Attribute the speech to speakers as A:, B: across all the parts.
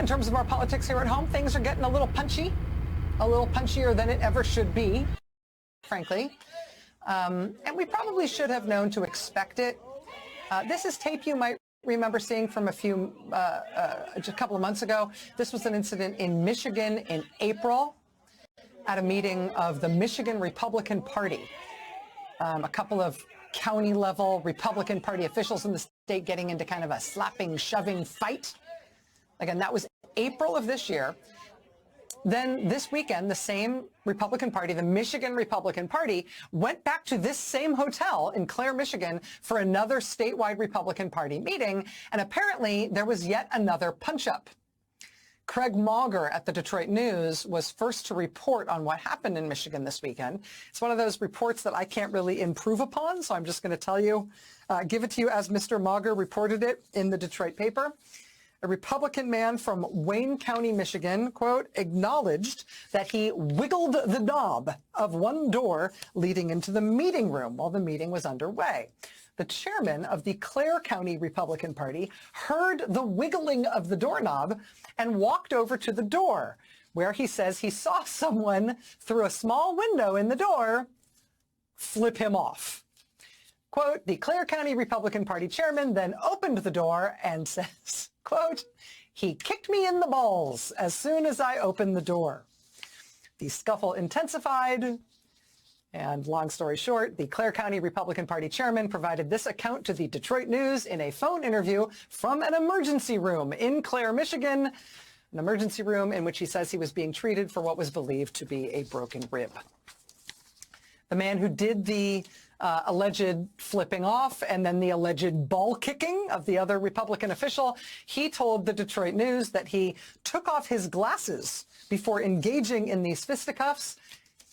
A: In terms of our politics here at home, things are getting a little punchy, a little punchier than it ever should be, frankly. And we probably should have known to expect it. This is tape you might remember seeing from just a couple of months ago. This was an incident in Michigan in April at a meeting of the Michigan Republican Party. A couple of county-level Republican Party officials in the state getting into kind of a slapping, shoving fight. Again, that was April of this year. Then this weekend, the same Republican Party, the Michigan Republican Party, went back to this same hotel in Clare, Michigan for another statewide Republican Party meeting, and apparently there was yet another punch-up. Craig Mauger at the Detroit News was first to report on what happened in Michigan this weekend. It's one of those reports that I can't really improve upon, so I'm just going to tell you, give it to you as Mr. Mauger reported it in the Detroit paper. A Republican man from Wayne County, Michigan, quote, acknowledged that he wiggled the knob of one door leading into the meeting room while the meeting was underway. The chairman of the Clare County Republican Party heard the wiggling of the doorknob and walked over to the door, where he says he saw someone through a small window in the door flip him off. Quote, the Clare County Republican Party chairman then opened the door and says, quote, he kicked me in the balls as soon as I opened the door. The scuffle intensified, and long story short, the Clare County Republican Party chairman provided this account to the Detroit News in a phone interview from an emergency room in Clare, Michigan, an emergency room in which he says he was being treated for what was believed to be a broken rib. The man who did the alleged flipping off and then the alleged ball kicking of the other Republican official, he told the Detroit News that he took off his glasses before engaging in these fisticuffs,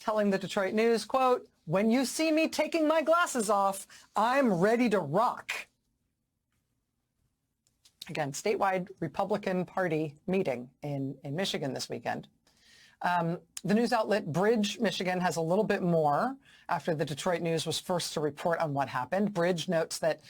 A: telling the Detroit News, quote, when you see me taking my glasses off, I'm ready to rock. Again, statewide Republican Party meeting in Michigan this weekend. The news outlet Bridge, Michigan, has a little bit more after the Detroit News was first to report on what happened. Bridge notes that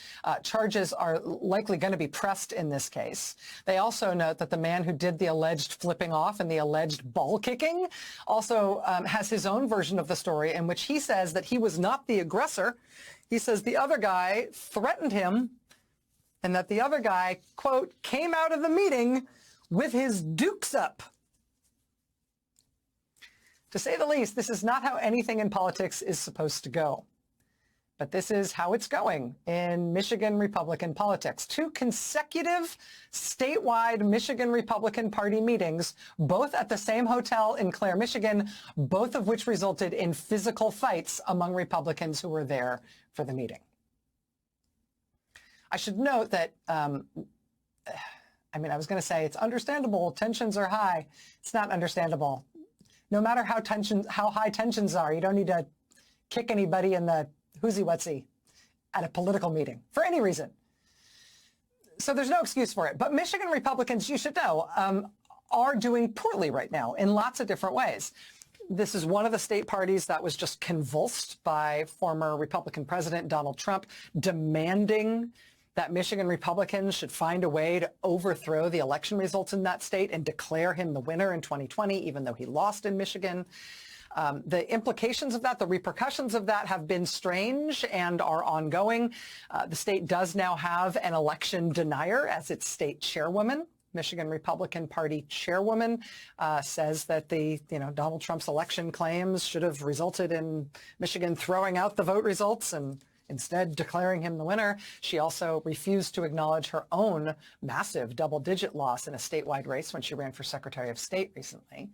A: charges are likely going to be pressed in this case. They also note that the man who did the alleged flipping off and the alleged ball kicking also has his own version of the story in which he says that he was not the aggressor. He says the other guy threatened him and that the other guy, quote, came out of the meeting with his dukes up. To say the least, this is not how anything in politics is supposed to go. But this is how it's going in Michigan Republican politics. 2 consecutive statewide Michigan Republican Party meetings, both at the same hotel in Clare, Michigan, both of which resulted in physical fights among Republicans who were there for the meeting. I should note that, I was going to say it's understandable. Tensions are high. It's not understandable. No matter how high tensions are, you don't need to kick anybody in the whoozy-whatsy at a political meeting for any reason. So there's no excuse for it. But Michigan Republicans, you should know, are doing poorly right now in lots of different ways. This is one of the state parties that was just convulsed by former Republican President Donald Trump demanding that Michigan Republicans should find a way to overthrow the election results in that state and declare him the winner in 2020, even though he lost in Michigan. The implications of that, the repercussions of that have been strange and are ongoing. The state does now have an election denier as its state chairwoman. Michigan Republican Party chairwoman says that Donald Trump's election claims should have resulted in Michigan throwing out the vote results and instead declaring him the winner. She also refused to acknowledge her own massive double-digit loss in a statewide race when she ran for Secretary of State recently.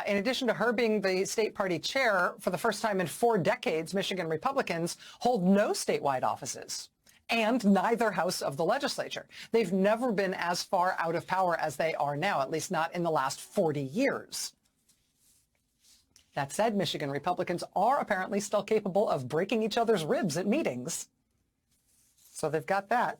A: In addition to her being the state party chair, for the first time in 4 decades, Michigan Republicans hold no statewide offices and neither house of the legislature. They've never been as far out of power as they are now, at least not in the last 40 years. That said, Michigan Republicans are apparently still capable of breaking each other's ribs at meetings. So they've got that.